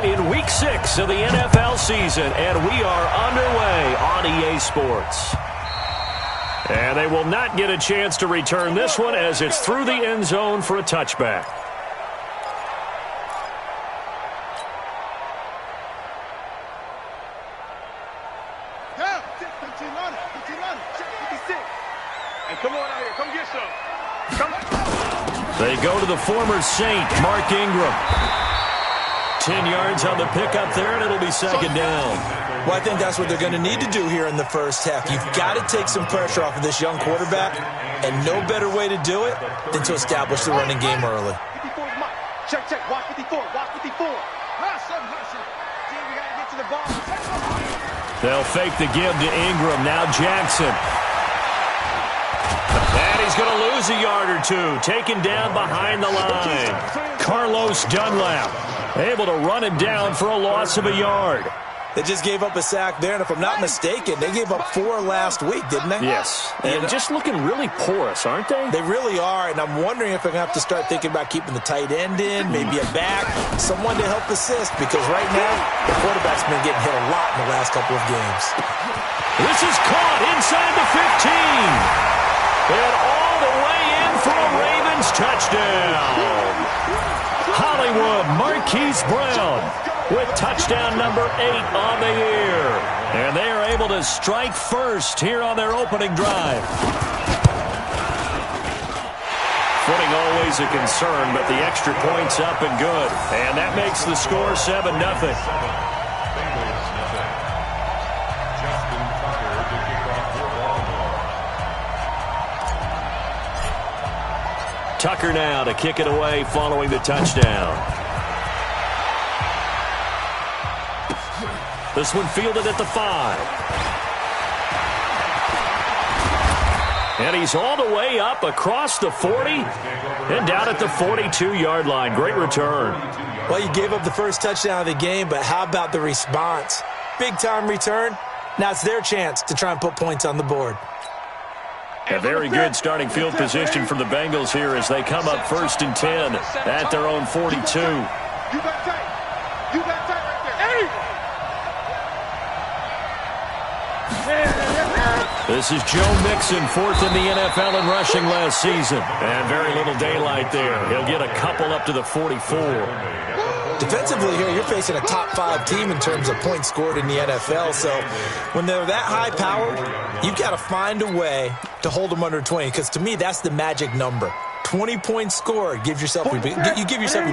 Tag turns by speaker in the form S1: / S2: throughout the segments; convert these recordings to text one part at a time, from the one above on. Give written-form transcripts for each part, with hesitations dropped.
S1: now in Week 6 of the NFL season, and we are underway on EA Sports. And they will not get a chance to return this one as it's through the end zone for a touchback.
S2: Come on out here. Come get some.
S1: They go to the former Saint, Mark Ingram. 10 yards on the pickup there, and it'll be second down.
S3: Well, I think that's what they're going to need to do here in the first half. You've got to take some pressure off of this young quarterback, and no better way to do it than to establish the running game early.
S2: 54 is mine. Check, check. Watch 54. Watch 54. Hustle, hustle. See, we got to get to the ball.
S1: They'll fake the give to Ingram. Now Jackson. And he's going to lose a yard or two. Taken down behind the line. Carlos Dunlap able to run him down for a loss of a yard.
S3: They just gave up a sack there, and if I'm not mistaken, they gave up 4 last week, didn't they?
S1: Yes, and just looking really porous, aren't they?
S3: They really are, and I'm wondering if they're going to have to start thinking about keeping the tight end in, maybe a back, someone to help assist, because right now, the quarterback's been getting hit a lot in the last couple of games.
S1: This is caught inside the 15. And all the way in for a Ravens touchdown. Hollywood Marquise Brown with touchdown number 8 on the year. And they are able to strike first here on their opening drive. Footing always a concern, but the extra point's up and good. And that makes the score 7-0. Tucker now to kick it away following the touchdown. This one fielded at the 5. And he's all the way up across the 40 and down at the 42-yard line. Great return.
S3: Well, you gave up the first touchdown of the game, but how about the response? Big-time return. Now it's their chance to try and put points on the board.
S1: A very good starting field position for the Bengals here as they come up 1st and 10 at their own 42.
S2: You got tight. You got tight right there.
S1: This is Joe Mixon, 4th in the NFL in rushing last season. And very little daylight there. He'll get a couple up to the 44.
S3: Defensively here, you're facing a top 5 team in terms of points scored in the NFL. So when they're that high-powered, you've got to find a way to hold them under 20. Because to me, that's the magic number. 20 points scored. You give yourself your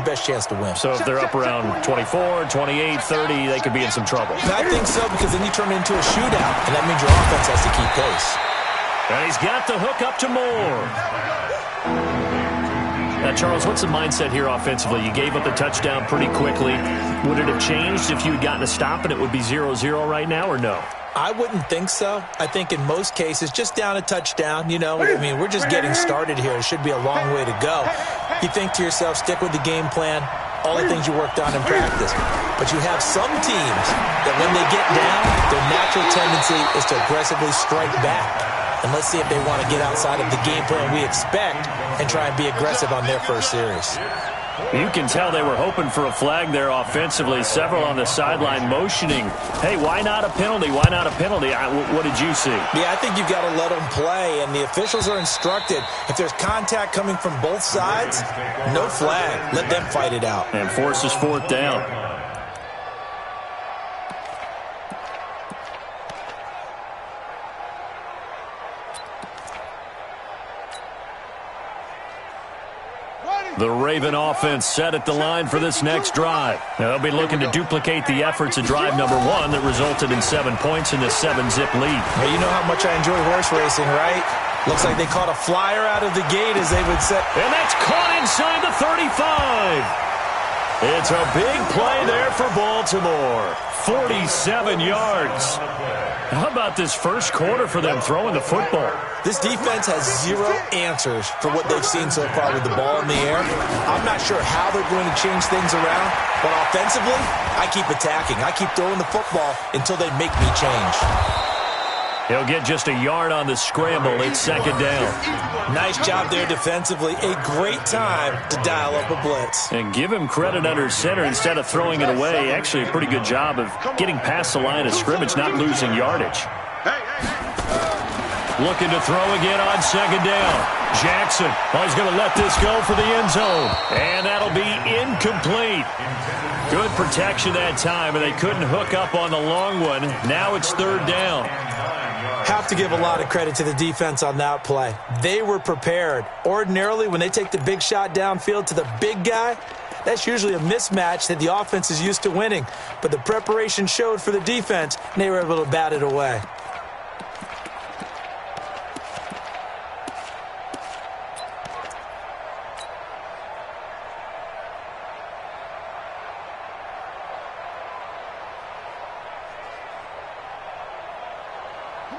S3: best chance to win.
S1: So if they're up around 24, 28, 30, they could be in some trouble.
S3: I think so, because then you turn it into a shootout, and that means your offense has to keep pace.
S1: And he's got the hook up to Moore. Now, Charles, what's the mindset here offensively? You gave up the touchdown pretty quickly. Would it have changed if you had gotten a stop and it would be 0-0 right now, or no?
S3: I wouldn't think so. I think in most cases, just down a touchdown, you know, I mean, we're just getting started here. It should be a long way to go. You think to yourself, stick with the game plan, all the things you worked on in practice. But you have some teams that when they get down, their natural tendency is to aggressively strike back. And let's see if they want to get outside of the game plan we expect and try and be aggressive on their first series.
S1: You can tell they were hoping for a flag there offensively. Several on the sideline motioning. Hey, why not a penalty? Why not a penalty? What did you see?
S3: Yeah, I think you've got to let them play, and the officials are instructed. If there's contact coming from both sides, no flag. Let them fight it out.
S1: And forces 4th down. The Raven offense set at the line for this next drive. Now, they'll be looking to duplicate the efforts of drive number 1 that resulted in 7 points in this 7-zip lead.
S3: Well, you know how much I enjoy horse racing, right? Looks like they caught a flyer out of the gate, as they would say.
S1: And that's caught inside the 35. It's a big play there for Baltimore. 47 yards. How about this first quarter for them throwing the football?
S3: This defense has 0 answers for what they've seen so far with the ball in the air. I'm not sure how they're going to change things around, but offensively, I keep attacking. I keep throwing the football until they make me change.
S1: He'll get just a yard on the scramble. It's second down.
S3: Nice job there defensively. A great time to dial up a blitz.
S1: And give him credit under center instead of throwing it away. Actually, a pretty good job of getting past the line of scrimmage, not losing yardage. Looking to throw again on second down. Jackson, he's going to let this go for the end zone. And that'll be incomplete. Good protection that time, and they couldn't hook up on the long one. Now it's third down.
S3: Have to give a lot of credit to the defense on that play. They were prepared. Ordinarily, when they take the big shot downfield to the big guy, that's usually a mismatch that the offense is used to winning. But the preparation showed for the defense, and they were able to bat it away.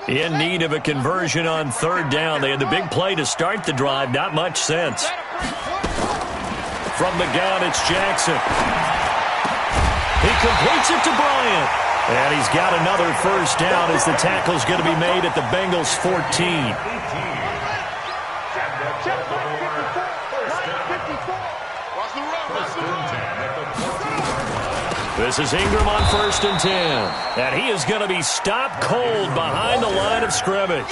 S1: In need of a conversion on third down. They had the big play to start the drive. Not much sense. From the gun, it's Jackson. He completes it to Bryant. And he's got another first down as the tackle's going to be made at the Bengals 14. This is Ingram on 1st and 10. And he is going to be stopped cold behind the line of scrimmage.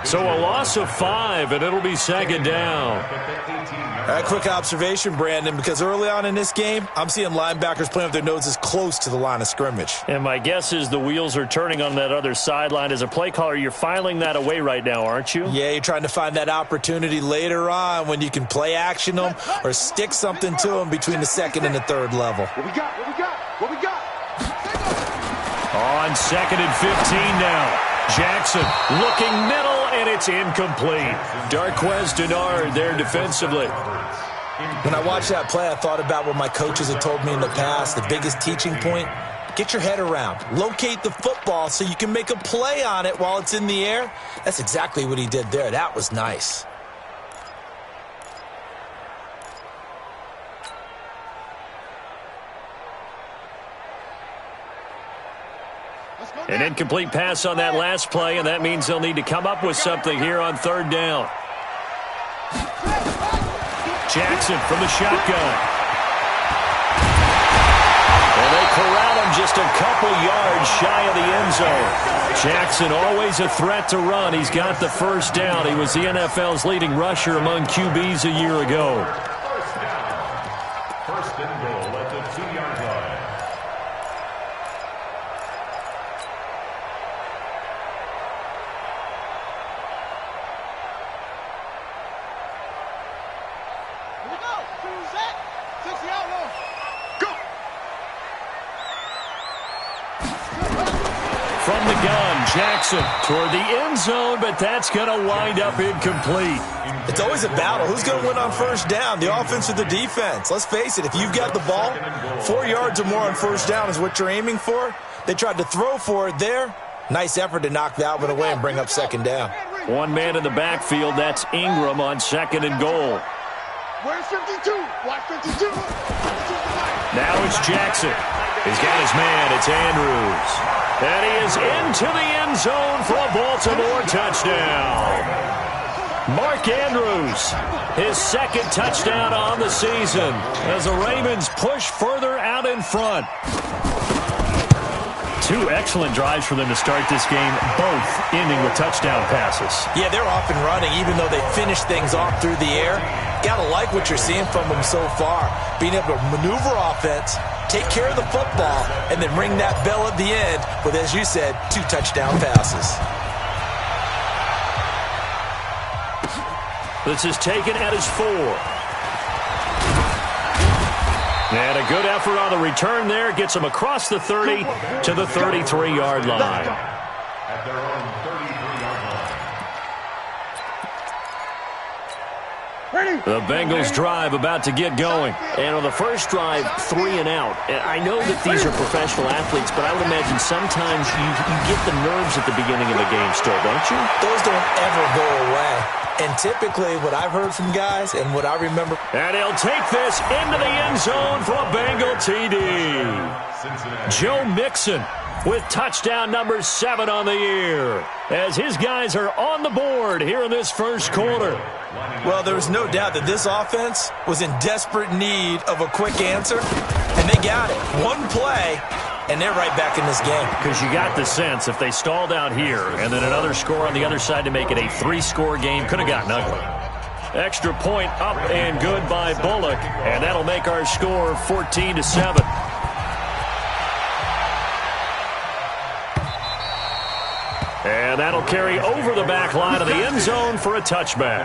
S1: So a loss of 5, and it'll be second down.
S3: A quick observation, Brandon, because early on in this game, I'm seeing linebackers playing with their noses close to the line of scrimmage.
S1: And my guess is the wheels are turning on that other sideline. As a play caller, you're filing that away right now, aren't you?
S3: Yeah, you're trying to find that opportunity later on when you can play action them or stick something to them between the second and the third level.
S2: What we got? What we got? What we got?
S1: On 2nd and 15 now. Jackson looking middle, and it's incomplete. Darquez Denard there defensively.
S3: When I watched that play, I thought about what my coaches had told me in the past. The biggest teaching point, get your head around. Locate the football so you can make a play on it while it's in the air. That's exactly what he did there. That was nice.
S1: An incomplete pass on that last play, and that means they'll need to come up with something here on third down. Jackson from the shotgun. And they corral him just a couple yards shy of the end zone. Jackson always a threat to run. He's got the first down. He was the NFL's leading rusher among QBs a year ago.
S4: First and goal at the 2-yard line.
S1: From the gun, Jackson toward the end zone, but that's going to wind up incomplete.
S3: It's always a battle. Who's going to win on first down, the offense or the defense? Let's face it, if you've got the ball, 4 yards or more on first down is what you're aiming for. They tried to throw for it there. Nice effort to knock that one away and bring up second down.
S1: One man in the backfield, that's Ingram on 2nd and goal.
S2: Where's 52? Watch 52.
S1: Now it's Jackson. He's got his man. It's Andrews. And he is into the end zone for a Baltimore touchdown. Mark Andrews, his 2nd touchdown on the season as the Ravens push further out in front. 2 excellent drives for them to start this game, both ending with touchdown passes.
S3: Yeah, they're off and running, even though they finished things off through the air. Gotta like what you're seeing from them so far. Being able to maneuver offense, take care of the football, and then ring that bell at the end with, as you said, 2 touchdown passes.
S1: This is taken at his 4. And a good effort on the return there. Gets him across the 30 to the 33-yard line.
S4: At their own 33-yard line.
S1: The Bengals drive about to get going.
S5: And on the first drive, 3 and out. And I know that these are professional athletes, but I would imagine sometimes you get the nerves at the beginning of the game still, don't you?
S3: Those don't ever go away. And typically what I've heard from guys and what I remember.
S1: And he'll take this into the end zone for a Bengal TD. Joe Mixon
S5: with touchdown number 7 on the year, as his guys are on the board here in this first quarter.
S3: Well, there was no doubt that this offense was in desperate need of a quick answer, and they got it. One play, and they're right back in this game.
S5: Because you got the sense if they stalled out here and then another score on the other side to make it a 3-score game, could have gotten ugly. Extra point up and good by Bullock, and that'll make our score 14-7. And that'll carry over the back line of the end zone for a touchback.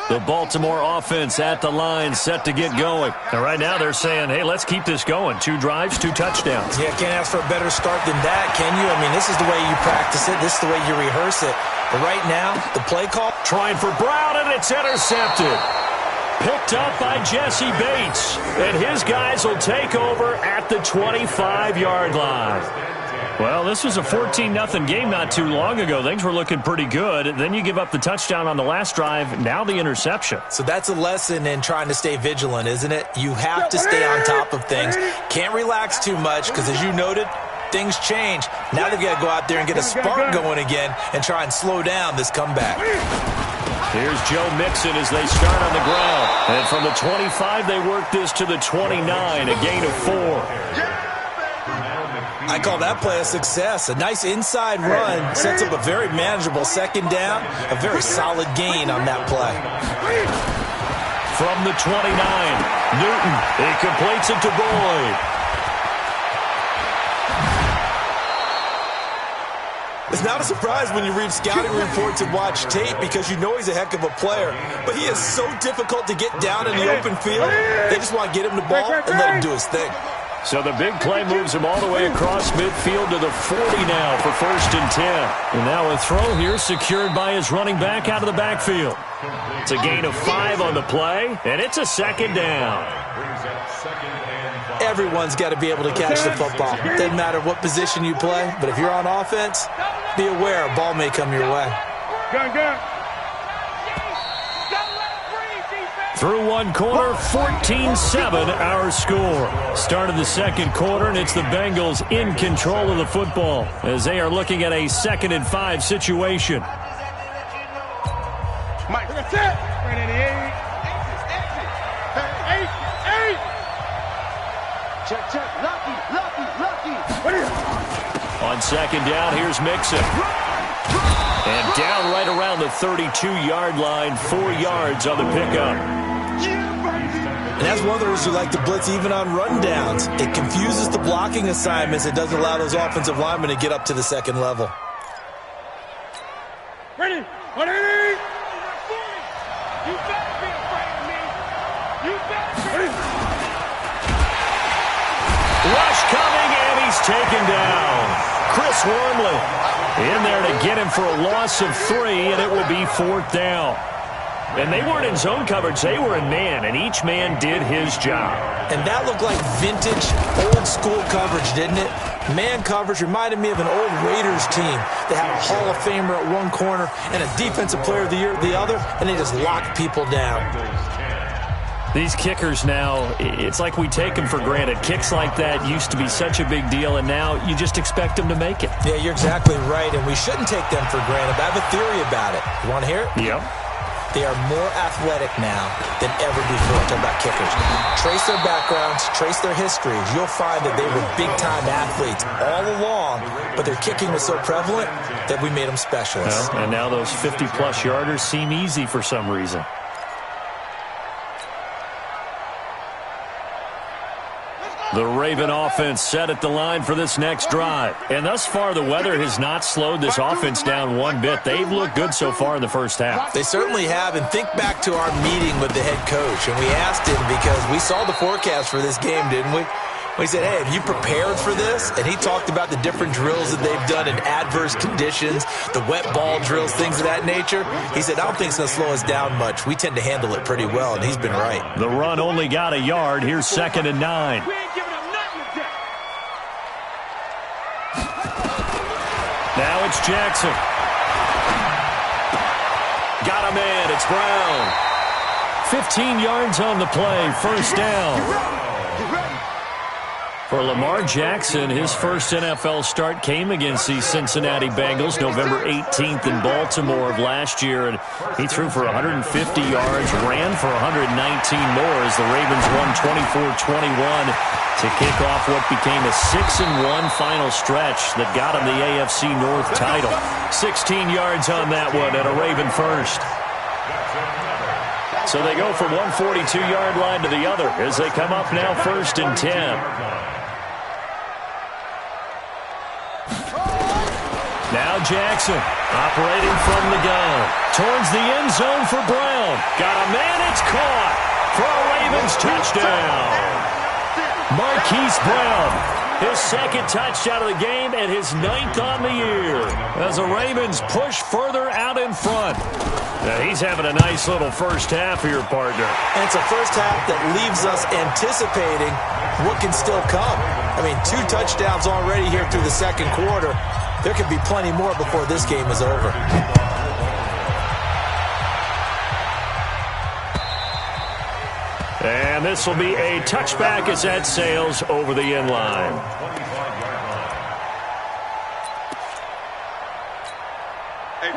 S5: The Baltimore offense at the line, set to get going. And right now they're saying, hey, let's keep this going. 2 drives, 2 touchdowns.
S3: Yeah, can't ask for a better start than that, can you? I mean, this is the way you practice it. This is the way you rehearse it. But right now, the play call.
S5: Trying for Brown, and it's intercepted. Picked up by Jesse Bates. And his guys will take over at the 25-yard line. Well, this was a 14-0 game not too long ago. Things were looking pretty good. Then you give up the touchdown on the last drive. Now the interception.
S3: So that's a lesson in trying to stay vigilant, isn't it? You have to stay on top of things. Can't relax too much because, as you noted, things change. Now they've got to go out there and get a spark going again and try and slow down this comeback.
S5: Here's Joe Mixon as they start on the ground. And from the 25, they work this to the 29, a gain of 4.
S3: I call that play a success. A nice inside run sets up a very manageable second down, a very solid gain on that play.
S5: From the 29, Newton, he completes it to Boyd.
S3: It's not a surprise when you read scouting reports and watch tape because you know he's a heck of a player, but he is so difficult to get down in the open field. They just want to get him the ball and let him do his thing.
S5: So the big play moves him all the way across midfield to the 40 now for 1st and 10. And now a throw here secured by his running back out of the backfield. It's a gain of 5 on the play, and it's a second down.
S3: Everyone's got to be able to catch the football. Doesn't matter what position you play, but if you're on offense, be aware a ball may come your way.
S5: Through one quarter, 14-7 our score. Start of the second quarter, and it's the Bengals in control of the football as they are looking at a 2nd and 5 situation.
S2: Mike, that's it. Check. Lucky.
S5: On second down, here's Mixon. And down right around the 32-yard line, 4 yards on the pickup.
S3: And that's one of those who like to blitz even on rundowns. It confuses the blocking assignments. It doesn't allow those offensive linemen to get up to the second level.
S2: Ready. You better be afraid of me. You better be.
S5: Rush coming, and he's taken down. Chris Wormley in there to get him for a loss of 3, and it will be 4th down. And they weren't in zone coverage. They were in man, and each man did his job.
S3: And that looked like vintage, old-school coverage, didn't it? Man coverage reminded me of an old Raiders team. They had a Hall of Famer at one corner and a Defensive Player of the Year at the other, and they just locked people down.
S5: These kickers now, it's like we take them for granted. Kicks like that used to be such a big deal, and now you just expect them to make it.
S3: Yeah, you're exactly right, and we shouldn't take them for granted. But I have a theory about it. You want to hear it?
S5: Yep.
S3: They are more athletic now than ever before. Talking about kickers. Trace their backgrounds, trace their histories. You'll find that they were big-time athletes all along, but their kicking was so prevalent that we made them specialists.
S5: Well, and now those 50-plus yarders seem easy for some reason. The Raven offense set at the line for this next drive. And thus far, the weather has not slowed this offense down one bit. They've looked good so far in the first half.
S3: They certainly have. And think back to our meeting with the head coach. And we asked him because we saw the forecast for this game, didn't we? We said, hey, have you prepared for this? And he talked about the different drills that they've done in adverse conditions, the wet ball drills, things of that nature. He said, I don't think it's going to slow us down much. We tend to handle it pretty well, and he's been right.
S5: The run only got a yard. Here's 2nd and 9. Now it's Jackson. Got a man. It's Brown. 15 yards on the play. First down. For Lamar Jackson, his first NFL start came against the Cincinnati Bengals November 18th in Baltimore of last year, and he threw for 150 yards, ran for 119 more as the Ravens won 24-21 to kick off what became a 6-1 final stretch that got him the AFC North title. 16 yards on that one and a Raven first. So they go from one 42-yard line to the other as they come up now 1st and 10. Now Jackson operating from the gun. Towards the end zone for Brown. Got a man. It's caught for a Ravens touchdown. Marquise Brown, his second touchdown of the game and his 9th on the year. As the Ravens push further out in front. Now he's having a nice little first half here, partner.
S3: And it's a first half that leaves us anticipating what can still come. I mean, 2 touchdowns already here through the second quarter. There could be plenty more before this game is over.
S5: And this will be a touchback as that sails over the end line.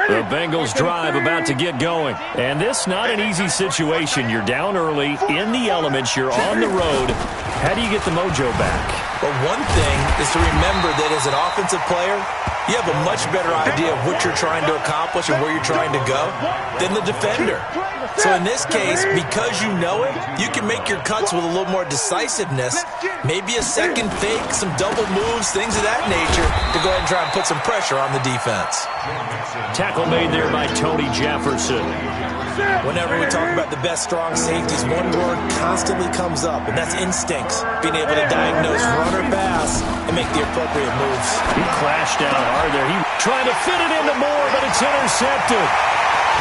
S5: The Bengals drive about to get going. And this not an easy situation. You're down early, in the elements, you're on the road. How do you get the mojo back?
S3: Well, one thing is to remember that as an offensive player, you have a much better idea of what you're trying to accomplish and where you're trying to go than the defender. So in this case, because you know it, you can make your cuts with a little more decisiveness, maybe a second fake, some double moves, things of that nature, to go ahead and try and put some pressure on the defense.
S5: Tackle made there by Tony Jefferson.
S3: Whenever we talk about the best strong safeties, one word constantly comes up, and that's instincts. Being able to diagnose run or pass and make the appropriate moves.
S5: He crashed down hard there. He tried to fit it into Moore, but it's intercepted.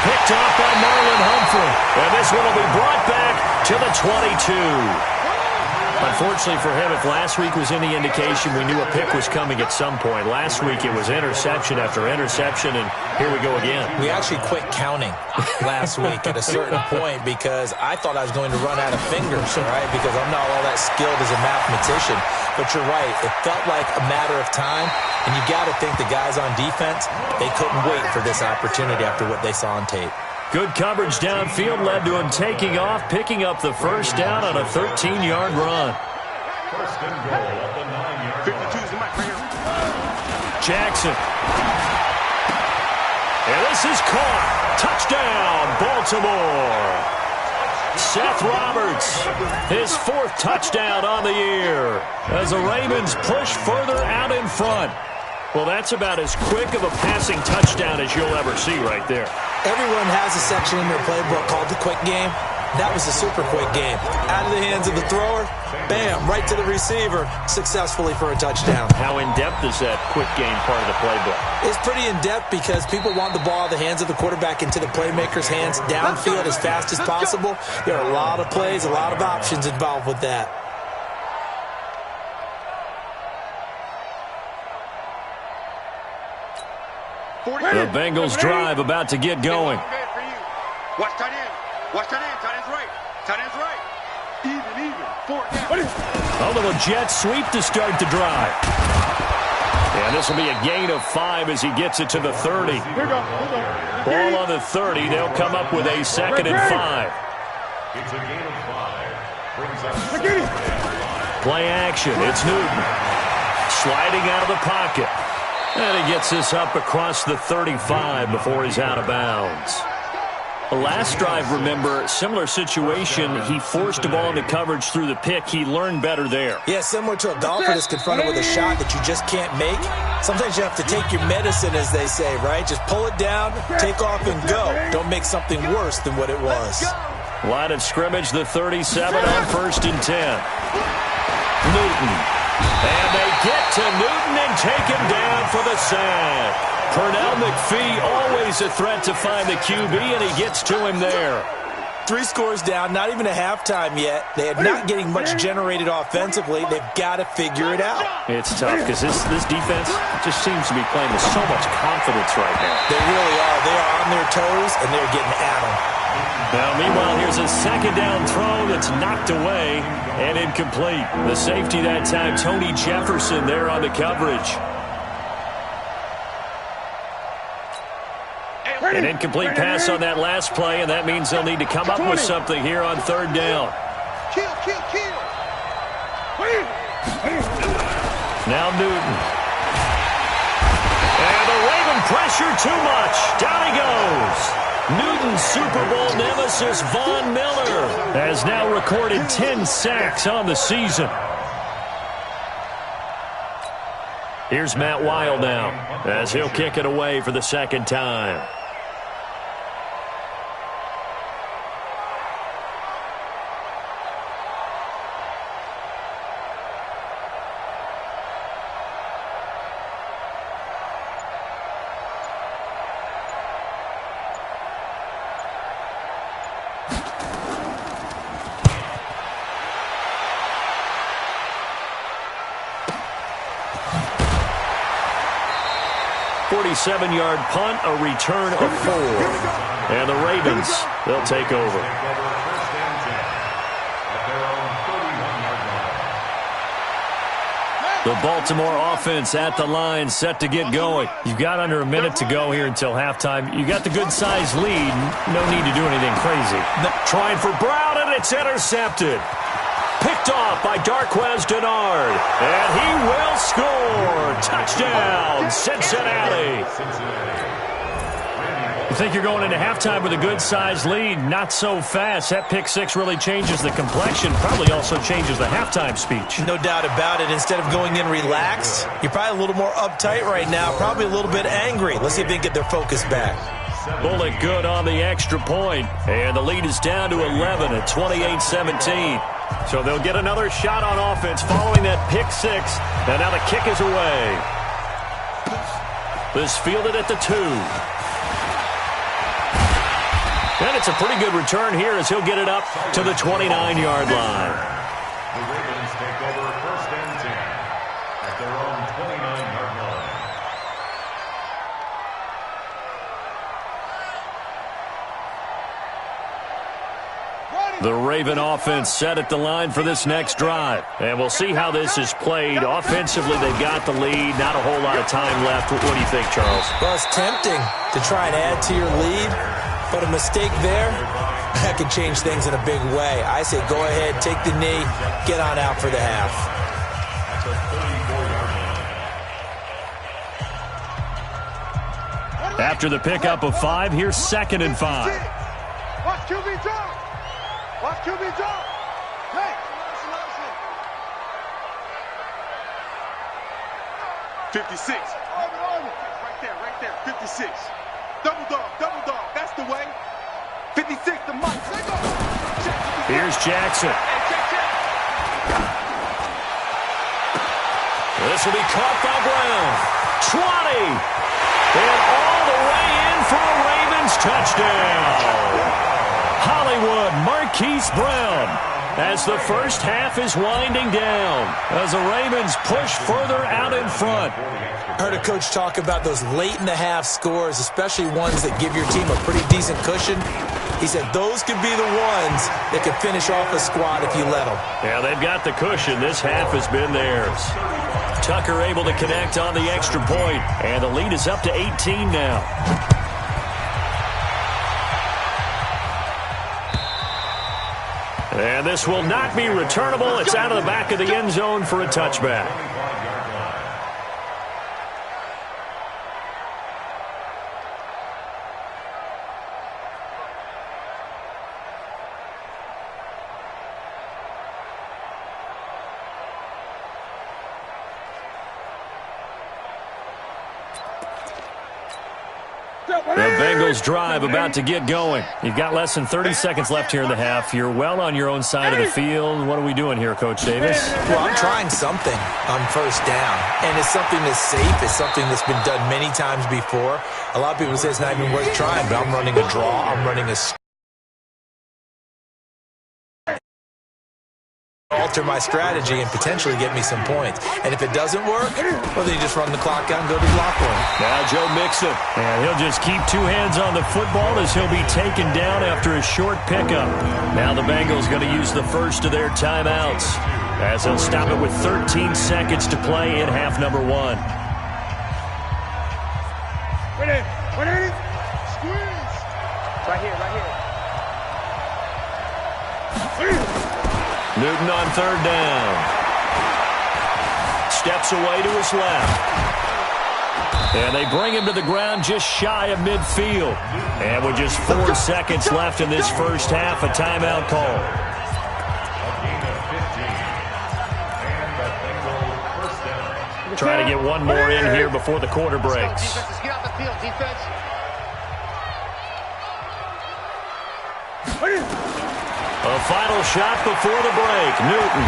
S5: Picked off by Marlon Humphrey. And this one will be brought back to the 22. Unfortunately for him, if last week was any indication, we knew a pick was coming at some point. Last week it was interception after interception, and here we go again.
S3: We actually quit counting last week at a certain point because I thought I was going to run out of fingers, right? Because I'm not all that skilled as a mathematician. But you're right. It felt like a matter of time, and you got to think the guys on defense, they couldn't wait for this opportunity after what they saw on tape.
S5: Good coverage downfield led to him taking off, picking up the first down on a 13-yard run.
S4: First and goal at the 9-yard line.
S5: Jackson. And this is caught. Touchdown, Baltimore. Seth Roberts, his 4th touchdown on the year as the Ravens push further out in front. Well, that's about as quick of a passing touchdown as you'll ever see right there.
S3: Everyone has a section in their playbook called the quick game. That was a super quick game. Out of the hands of the thrower, bam, right to the receiver, successfully for a touchdown.
S5: How in-depth is that quick game part of the playbook?
S3: It's pretty in-depth because people want the ball out of the hands of the quarterback into the playmaker's hands downfield as fast as possible. There are a lot of plays, a lot of options involved with that.
S5: The Bengals drive about to get going.
S2: Watch tight end. Watch tight end. Tight end's right. Tight end's right. Even. 4 down.
S5: A little jet sweep to start the drive. And this will be a gain of 5 as he gets it to the 30. Ball on the 30. They'll come up with a 2nd and 5.
S4: It's a gain of 5. Brings up
S5: Play action. It's Newton. Sliding out of the pocket. And he gets this up across the 35 before he's out of bounds. The last drive, remember, similar situation. He forced the ball into coverage through the pick. He learned better there.
S3: Yeah, similar to a golfer that's confronted with a shot that you just can't make. Sometimes you have to take your medicine, as they say, right? Just pull it down, take off, and go. Don't make something worse than what it was.
S5: Line of scrimmage, the 37 on 1st and 10. Newton. And they get to Newton and take him down for the sack. Pernell McPhee, always a threat to find the QB, and he gets to him there.
S3: 3 scores down, not even a halftime yet. They are not getting much generated offensively. They've got to figure it out.
S5: It's tough because this defense just seems to be playing with so much confidence right now.
S3: They really are. They are on their toes, and they're getting at them.
S5: Now, meanwhile, here's a second down throw that's knocked away and incomplete. The safety that time, Tony Jefferson, there on the coverage. An incomplete pass on that last play, and that means they'll need to come up with something here on third down.
S2: Kill.
S5: Now Newton. And the Raven pressure too much. Down he goes. Newton's Super Bowl nemesis, Von Miller, has now recorded 10 sacks on the season. Here's Matt Wild now, as he'll kick it away for the second time. Seven-yard punt, a return of 4. And the Ravens, they'll take over. The Baltimore offense at the line, set to get going. You've got under a minute to go here until halftime. You got the good-sized lead. No need to do anything crazy. Trying for Brown, and it's intercepted. Picked off by Darqueze Dennard. And he will score. Touchdown, Cincinnati. You think you're going into halftime with a good-sized lead? Not so fast. That pick six really changes the complexion. Probably also changes the halftime speech.
S3: No doubt about it. Instead of going in relaxed, you're probably a little more uptight right now. Probably a little bit angry. Let's see if they can get their focus back.
S5: Bullet good on the extra point. And the lead is down to 11 at 28-17. So they'll get another shot on offense following that pick six. And now the kick is away. This fielded at the 2. And it's a pretty good return here as he'll get it up to the 29-yard line.
S4: The Ravens take over first and 10 at their own 29-yard line.
S5: The Raven offense set at the line for this next drive. And we'll see how this is played. Offensively, they've got the lead. Not a whole lot of time left. What do you think, Charles?
S3: Well, it's tempting to try and add to your lead, but a mistake there, that could change things in a big way. I say go ahead, take the knee, get on out for the half.
S5: After the pickup of 5, here's 2nd and 5.
S2: Watch QB drop. Watch QB drop. Hey. 56. Right there. 56. Double dog. That's the way. 56 to Mike.
S5: Here's Jackson. This will be caught by Brown. 20. And all the way in for a Ravens touchdown. Hollywood, Marquise Brown, as the first half is winding down, as the Ravens push further out in front.
S3: I heard a coach talk about those late-in-the-half scores, especially ones that give your team a pretty decent cushion. He said those could be the ones that could finish off a squad if you let them.
S5: Yeah, they've got the cushion. This half has been theirs. Tucker able to connect on the extra point, and the lead is up to 18 now. And this will not be returnable. It's out of the back of the end zone for a touchback. The Bengals drive about to get going. You've got less than 30 seconds left here in the half. You're well on your own side of the field. What are we doing here, Coach Davis?
S3: Well, I'm trying something on first down, and it's something that's safe. It's something that's been done many times before. A lot of people say it's not even worth trying, but I'm running a draw. I'm running a alter my strategy and potentially get me some points. And if it doesn't work, well, then you just run the clock out and go to the locker room.
S5: Now Joe Mixon, and he'll just keep two hands on the football as he'll be taken down after a short pickup. Now the Bengals going to use the first of their timeouts as they'll stop it with 13 seconds to play in half number 1.
S2: Squeeze. Right here.
S5: Newton on third down. Steps away to his left. And they bring him to the ground just shy of midfield. And with just 4 seconds left in this first half, a timeout call. Trying to get one more in here before the quarter breaks.
S2: Get off the field, defense.
S5: A final shot before the break. Newton.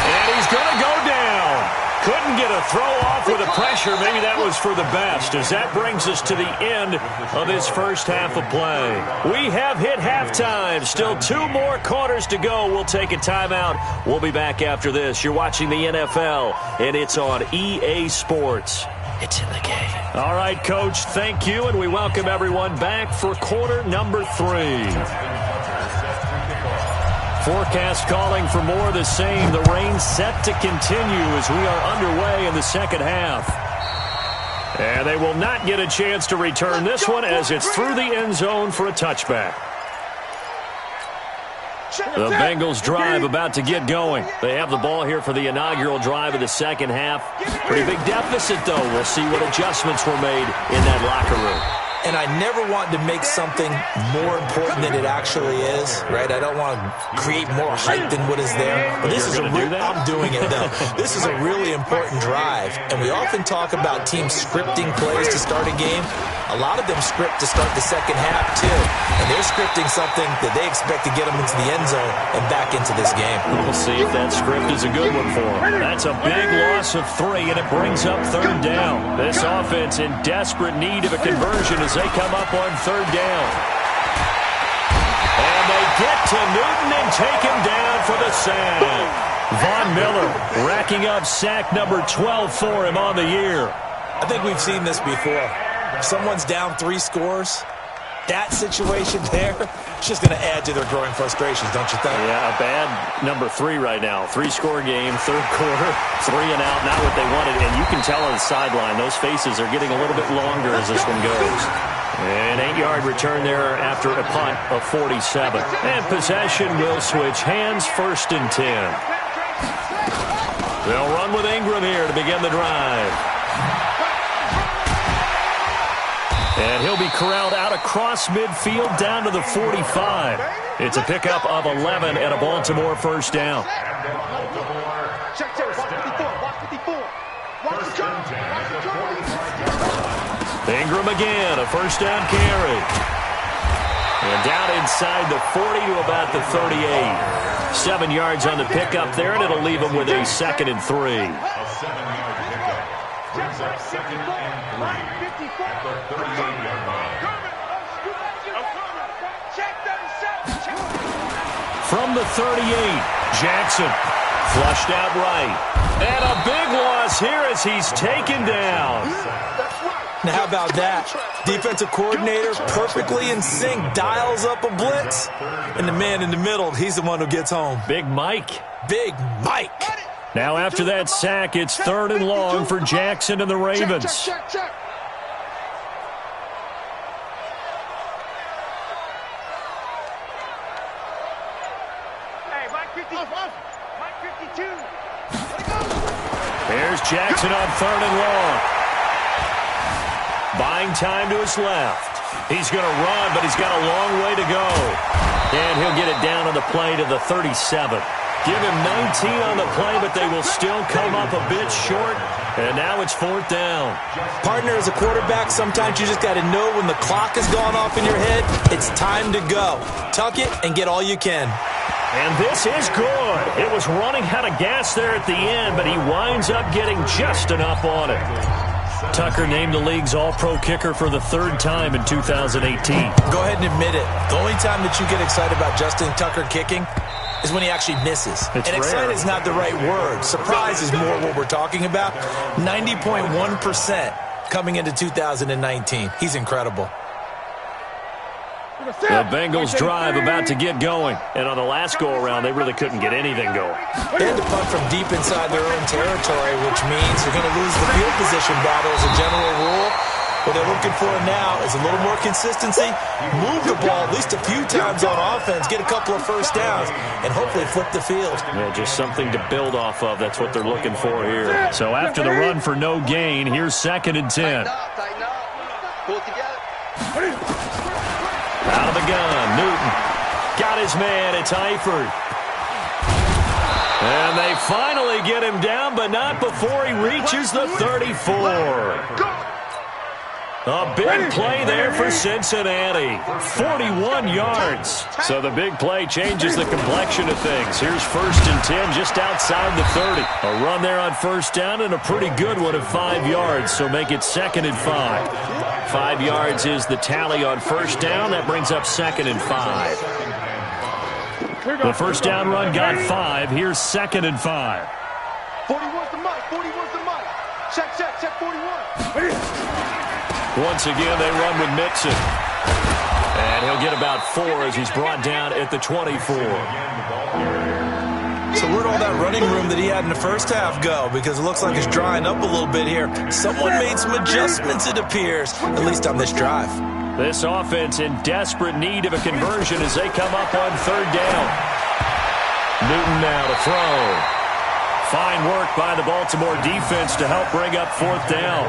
S5: And he's going to go down. Couldn't get a throw off with the pressure. Maybe that was for the best, as that brings us to the end of this first half of play. We have hit halftime. Still 2 more quarters to go. We'll take a timeout. We'll be back after this. You're watching the NFL, and it's on EA Sports. It's in the game. All right, Coach, thank you, and we welcome everyone back for quarter number 3. Forecast calling for more of the same. The rain set to continue as we are underway in the second half. And they will not get a chance to return this one as it's through the end zone for a touchback. The Bengals drive about to get going. They have the ball here for the inaugural drive of the second half. Pretty big deficit, though. We'll see what adjustments were made in that locker room.
S3: And I never want to make something more important than it actually is, right? I don't want to create more hype than what is there. But this is I'm doing it, though. This is a really important drive. And we often talk about teams scripting plays to start a game. A lot of them script to start the second half, too. And they're scripting something that they expect to get them into the end zone and back into this game.
S5: We'll see if that script is a good one for them. That's a big loss of 3, and it brings up third down. This offense in desperate need of a conversion as they come up on third down. And they get to Newton and take him down for the sack. Von Miller racking up sack number 12 for him on the year.
S3: I think we've seen this before. If someone's down 3 scores, that situation there, it's just going to add to their growing frustrations, don't you think?
S5: Yeah, a bad number 3 right now. 3-score game, third quarter, 3 and out, not what they wanted. And you can tell on the sideline, those faces are getting a little bit longer as this one goes. An 8-yard return there after a punt of 47. And possession will switch hands, 1st and 10. They'll run with Ingram here to begin the drive. And he'll be corralled out across midfield down to the 45. It's a pickup of 11 and a Baltimore first down. Ingram again, a first down carry. And down inside the 40 to about the 38. 7 yards on the pickup there, and it'll leave him with a 2nd and 3.
S4: A 7-yard pickup brings up 2nd and 3 at the 38-yard line.
S5: From the 38, Jackson flushed out right. And a big loss here as he's taken down.
S3: Now, how about that? Defensive coordinator perfectly in sync, dials up a blitz. And the man in the middle, he's the one who gets home.
S5: Big Mike.
S3: Big Mike.
S5: Now after that sack, it's 3rd and long for Jackson and the Ravens.
S2: Check. Hey, Mike 52.
S5: There's Jackson on 3rd and long. Buying time to his left. He's going to run, but he's got a long way to go. And he'll get it down on the play to the 37. Give him 19 on the play, but they will still come up a bit short. And now it's 4th down.
S3: Partner, as a quarterback, sometimes you just got to know when the clock has gone off in your head, it's time to go. Tuck it and get all you can.
S5: And this is good. It was running out of gas there at the end, but he winds up getting just enough on it. Tucker named the league's all-pro kicker for the 3rd time in 2018.
S3: Go ahead and admit it. The only time that you get excited about Justin Tucker kicking is when he actually misses.
S5: It's
S3: and excited is not the right word. Surprise is more what we're talking about. 90.1% coming into 2019. He's incredible.
S5: The Bengals drive about to get going. And on the last go-around, they really couldn't get anything going.
S3: They had to punt from deep inside their own territory, which means they're going to lose the field position battle as a general rule. What they're looking for now is a little more consistency, move the ball at least a few times on offense, get a couple of first downs, and hopefully flip the field.
S5: Yeah, just something to build off of. That's what they're looking for here. So after the run for no gain, here's 2nd and 10.
S2: Tighten up. Pull it together.
S5: Out of the gun, Newton. Got his man, it's Eifert. And they finally get him down, but not before he reaches the 34. A big play there for Cincinnati. 41 yards. So the big play changes the complexion of things. Here's 1st and 10 just outside the 30. A run there on 1st down and a pretty good one of 5 yards. So make it 2nd and 5. 5 yards is the tally on 1st down. That brings up 2nd and 5. The 1st down run got 5. Here's 2nd and 5.
S2: 41's the mic. 41's the mic. Check 41.
S5: Once again, they run with Mixon. And he'll get about 4 as he's brought down at the 24.
S3: So where'd all that running room that he had in the first half go? Because it looks like it's drying up a little bit here. Someone made some adjustments, it appears, at least on this drive.
S5: This offense in desperate need of a conversion as they come up on 3rd down. Newton now to throw. Fine work by the Baltimore defense to help bring up 4th down.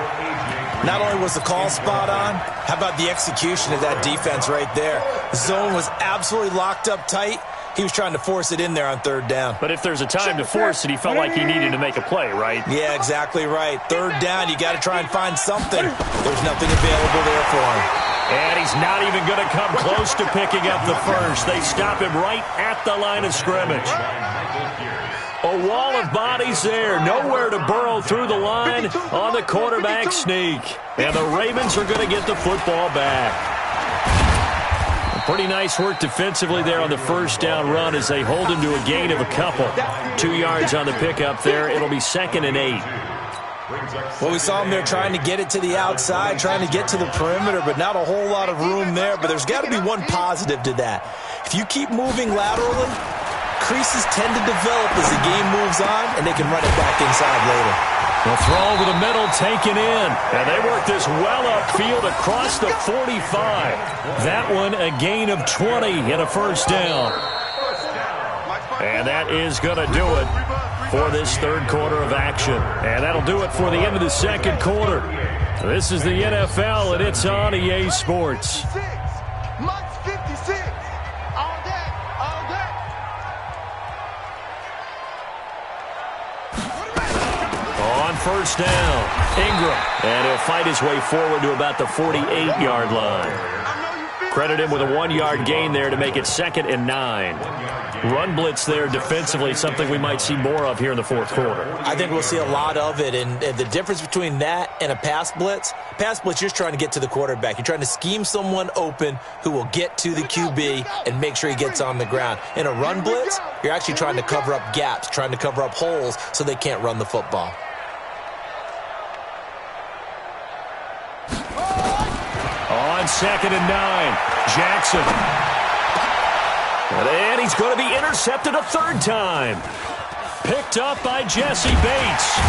S3: Not only was the call spot on, how about the execution of that defense right there? The zone was absolutely locked up tight. He was trying to force it in there on 3rd down.
S5: But if there's a time to force it, he felt like he needed to make a play, right?
S3: Yeah, exactly right. 3rd down, you got to try and find something. There's nothing available there for him.
S5: And he's not even going to come close to picking up the first. They stop him right at the line of scrimmage. A wall of bodies there. Nowhere to burrow through the line on the quarterback sneak. And the Ravens are going to get the football back. Pretty nice work defensively there on the 1st down run as they hold him to a gain of a couple. 2 yards on the pickup there. It'll be 2nd and 8.
S3: Well, we saw him there trying to get it to the outside, trying to get to the perimeter, but not a whole lot of room there. But there's got to be one positive to that. If you keep moving laterally, creases tend to develop as the game moves on, and they can run it back inside later.
S5: The throw over the middle taken in. And they work this well upfield across the 45. That one a gain of 20 and a 1st down. And that is going to do it for this 3rd quarter of action. And that'll do it for the end of the 2nd quarter. This is the NFL, and it's on EA Sports.
S2: Mike's 56. All day.
S5: On 1st down, Ingram. And he'll fight his way forward to about the 48-yard line. Credit him with a 1-yard gain there to make it 2nd and 9. Run blitz there defensively, something we might see more of here in the 4th quarter.
S3: I think we'll see a lot of it, and the difference between that and a pass blitz, you're just trying to get to the quarterback. You're trying to scheme someone open who will get to the QB and make sure he gets on the ground. In a run blitz, you're actually trying to cover up gaps, trying to cover up holes so they can't run the football.
S5: On 2nd and 9, Jackson. And he's going to be intercepted a 3rd time. Picked up by Jesse Bates.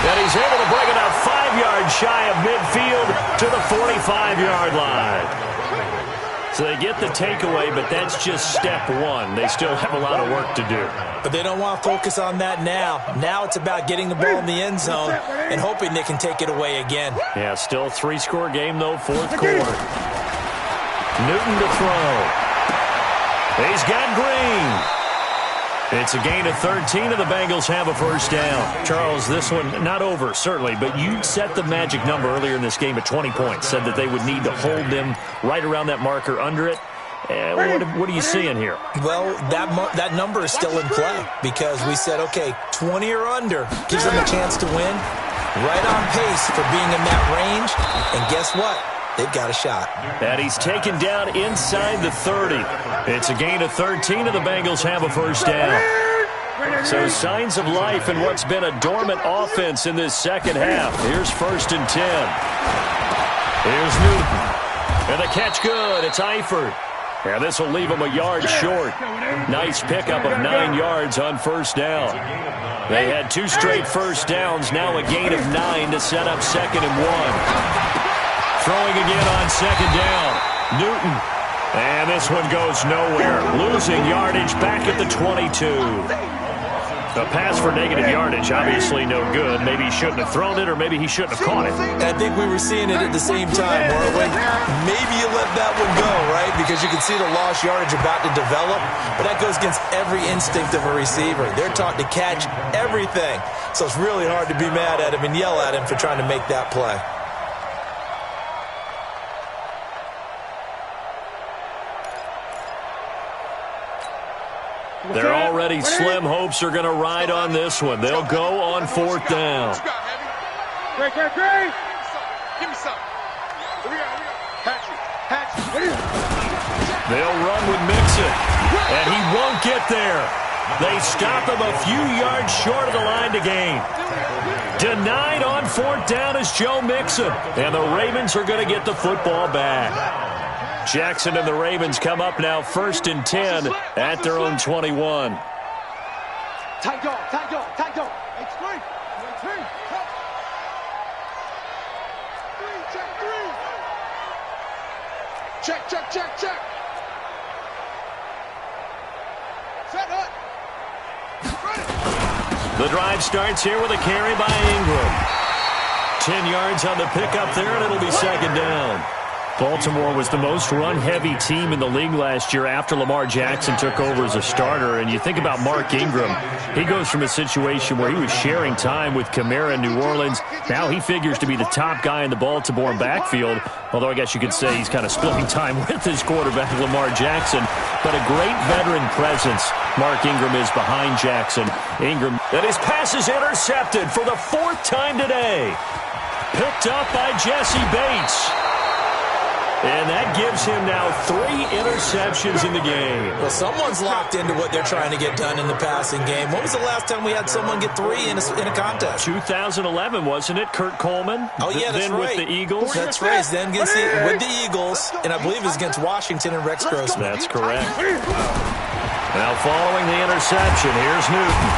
S5: And he's able to bring it out 5 yards shy of midfield to the 45-yard line. So they get the takeaway, but that's just step 1. They still have a lot of work to do.
S3: But they don't want to focus on that now. Now it's about getting the ball in the end zone and hoping they can take it away again.
S5: Yeah, still 3-score game, though, 4th quarter. Newton to throw. He's got Green. It's a gain of 13, and the Bengals have a 1st down. Charles, this one not over, certainly, but you set the magic number earlier in this game at 20 points, said that they would need to hold them right around that marker under it. What are you seeing here?
S3: Well, that number is still in play because we said, okay, 20 or under gives them a chance to win. Right on pace for being in that range. And guess what? they've got a shot.
S5: And he's taken down inside the 30. It's a gain of 13, and the Bengals have a first down. So signs of life in what's been a dormant offense in this second half. Here's 1st and 10. Here's Newton. And the catch good. It's Eifert. And this will leave him a yard short. Nice pickup of 9 yards on first down. They had 2 straight first downs. Now a gain of 9 to set up 2nd and 1. Throwing again on 2nd down. Newton. And this one goes nowhere. Losing yardage back at the 22. A pass for negative yardage, obviously no good. Maybe he shouldn't have thrown it, or maybe he shouldn't have caught it.
S3: I think we were seeing it at the same time, weren't we? Maybe you let that one go, right? Because you can see the lost yardage about to develop. But that goes against every instinct of a receiver. They're taught to catch everything. So it's really hard to be mad at him and yell at him for trying to make that play.
S5: They're already slim hopes are going to ride on this one. They'll go on 4th down.
S2: Great. Give me some. Here we go. Hatchet.
S5: They'll run with Mixon, and he won't get there. They stop him a few yards short of the line to gain. Denied on 4th down is Joe Mixon, and the Ravens are going to get the football back. Jackson and the Ravens come up now 1st and 10 at their own 21.
S2: Tight dog. Check. Set up.
S5: The drive starts here with a carry by Ingram. 10 yards on the pickup there, and it'll be 2nd down. Baltimore was the most run-heavy team in the league last year after Lamar Jackson took over as a starter. And you think about Mark Ingram, he goes from a situation where he was sharing time with Kamara in New Orleans. Now he figures to be the top guy in the Baltimore backfield, although I guess you could say he's kind of splitting time with his quarterback, Lamar Jackson. But a great veteran presence Mark Ingram is behind Jackson. Ingram, and his pass is intercepted for the 4th time today. Picked up by Jesse Bates. And that gives him now 3 interceptions in the game.
S3: Well, someone's locked into what they're trying to get done in the passing game. When was the last time we had someone get 3 in a contest?
S5: 2011, wasn't it? Kurt Coleman?
S3: Oh, yeah, that's
S5: then
S3: right.
S5: with the Eagles?
S3: That's right. Then with the Eagles, and I believe it was against Washington and Rex Grossman.
S5: That's correct. Now following the interception, here's Newton.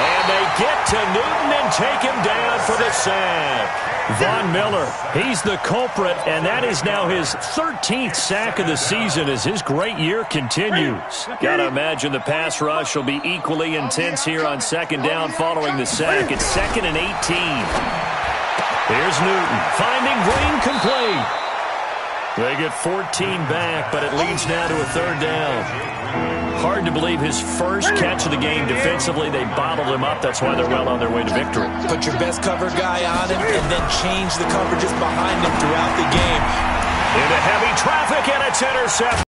S5: And they get to Newton and take him down for the sack. Von Miller, he's the culprit, and that is now his 13th sack of the season as his great year continues. Got to imagine the pass rush will be equally intense here on 2nd down following the sack. It's 2nd and 18. Here's Newton, finding Green complete. They get 14 back, but it leads now to a 3rd down. Hard to believe his first catch of the game defensively. They bottled him up. That's why they're well on their way to victory.
S3: Put your best cover guy on him and then change the coverages behind him throughout the game.
S5: Into heavy traffic, and it's intercepted.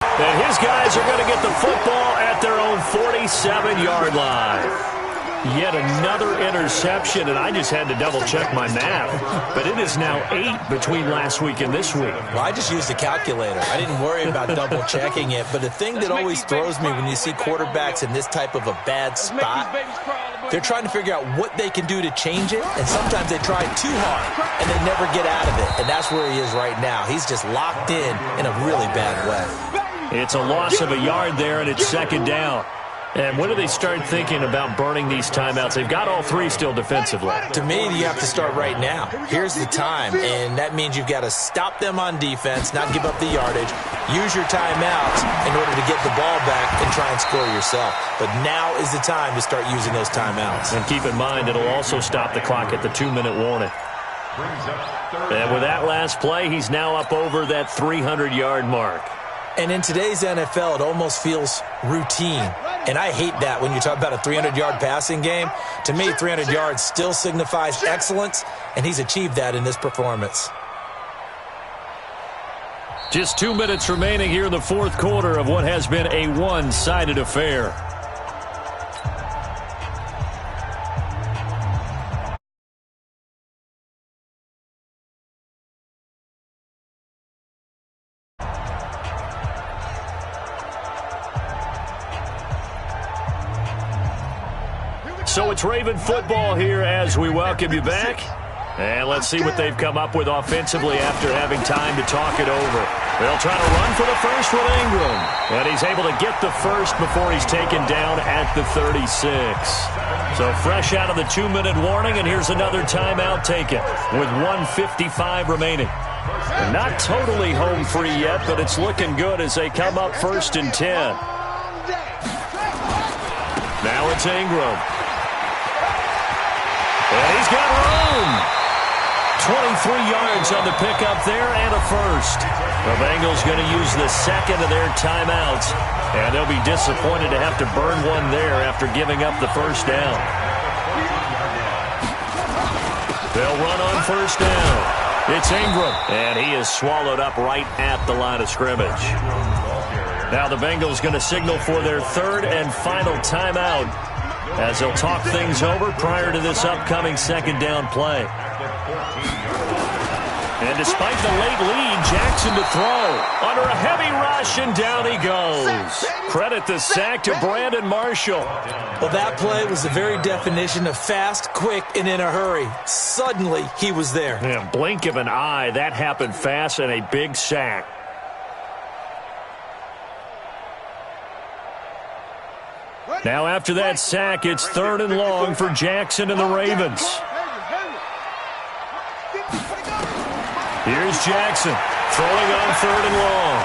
S5: And his guys are going to get the football at their own 47-yard line. Yet another interception, and I just had to double-check my math. But it is now 8 between last week and this week.
S3: Well, I just used a calculator. I didn't worry about double-checking it. But the thing that always throws me when you see quarterbacks in this type of a bad spot, they're trying to figure out what they can do to change it, and sometimes they try too hard, and they never get out of it. And that's where he is right now. He's just locked in a really bad way.
S5: It's a loss of a yard there, and it's 2nd down. And when do they start thinking about burning these timeouts? They've got all 3 still defensively.
S3: To me, you have to start right now. Here's the time, and that means you've got to stop them on defense, not give up the yardage, use your timeouts in order to get the ball back and try and score yourself. But now is the time to start using those timeouts.
S5: And keep in mind, it'll also stop the clock at the 2-minute warning. And with that last play, he's now up over that 300-yard mark.
S3: And in today's NFL, it almost feels routine. And I hate that when you talk about a 300-yard passing game. To me, 300 yards still signifies excellence, and he's achieved that in this performance.
S5: Just 2 minutes remaining here in the 4th quarter of what has been a one-sided affair. So it's Raven football here as we welcome you back. And let's see what they've come up with offensively after having time to talk it over. They'll try to run for the first with Ingram. And he's able to get the first before he's taken down at the 36. So fresh out of the 2-minute warning, and here's another timeout taken with 1:55 remaining. They're not totally home free yet, but it's looking good as they come up 1st and 10. Now it's Ingram. And he's got room. 23 yards on the pickup there and a first. The Bengals going to use the second of their timeouts, and they'll be disappointed to have to burn one there after giving up the first down. They'll run on first down. It's Ingram, and he is swallowed up right at the line of scrimmage. Now the Bengals going to signal for their third and final timeout as they'll talk things over prior to this upcoming second down play. And despite the late lead, Jackson to throw. Under a heavy rush, and down he goes. Credit the sack to Brandon Marshall.
S3: Well, that play was the very definition of fast, quick, and in a hurry. Suddenly, he was there.
S5: Yeah, blink of an eye, that happened fast, and a big sack. Now after that sack, it's 3rd and long for Jackson and the Ravens. Here's Jackson throwing on 3rd and long.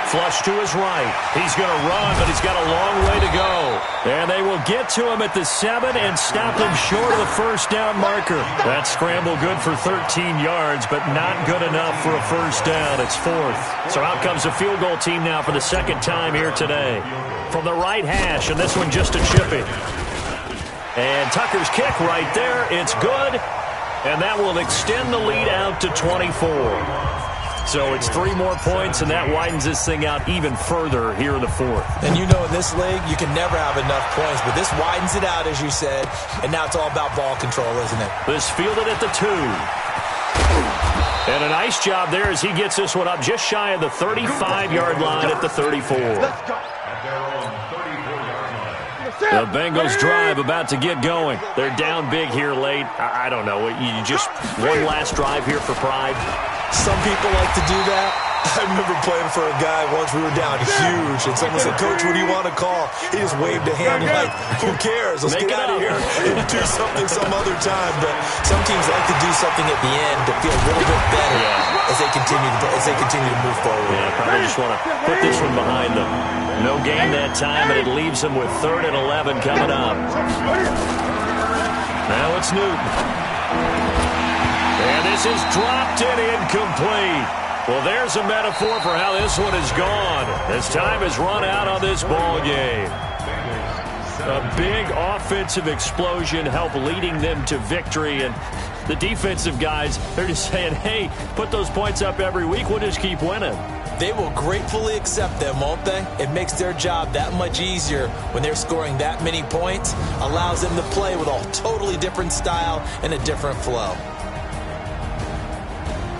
S5: Flush to his right. He's going to run, but he's got a long way to go. And they will get to him at the 7 and stop him short of the first down marker. That scramble good for 13 yards, but not good enough for a first down. It's 4th. So out comes the field goal team now for the second time here today. From the right hash, and this one just a chipping. And Tucker's kick right there. It's good. And that will extend the lead out to 24. So it's 3 more points, and that widens this thing out even further here in the 4th.
S3: And you know in this league, you can never have enough points, but this widens it out, as you said, and now it's all about ball control, isn't it?
S5: This fielded at the 2. And a nice job there as he gets this one up just shy of the 35-yard line at the 34. The Bengals drive about to get going. They're down big here late. I don't know. You just one last drive here for pride.
S3: Some people like to do that. I remember playing for a guy once. We were down huge, and someone said, "Coach, what do you want to call?" He just waved a hand like, "Who cares? Let's get out of here and do something some other time." But some teams like to do something at the end to feel a little bit better as they continue to move forward.
S5: Yeah, probably just want to put this one behind them. No gain that time, and it leaves them with 3rd and 11 coming up. Now it's Newton. And this is dropped and incomplete. Well, there's a metaphor for how this one is gone. As time has run out on this ball game. A big offensive explosion helped leading them to victory. And the defensive guys, they're just saying, hey, put those points up every week. We'll just keep winning.
S3: They will gratefully accept them, won't they? It makes their job that much easier when they're scoring that many points. Allows them to play with a totally different style and a different flow.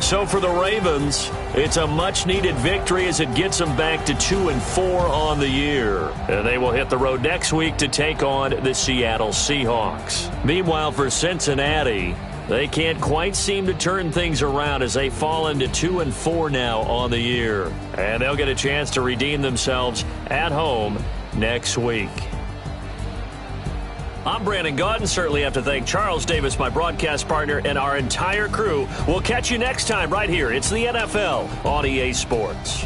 S5: So for the Ravens, it's a much-needed victory as it gets them back to 2-4 on the year. And they will hit the road next week to take on the Seattle Seahawks. Meanwhile, for Cincinnati, they can't quite seem to turn things around as they fall into 2-4 now on the year. And they'll get a chance to redeem themselves at home next week. I'm Brandon Gaudin. Certainly have to thank Charles Davis, my broadcast partner, and our entire crew. We'll catch you next time right here. It's the NFL on EA Sports.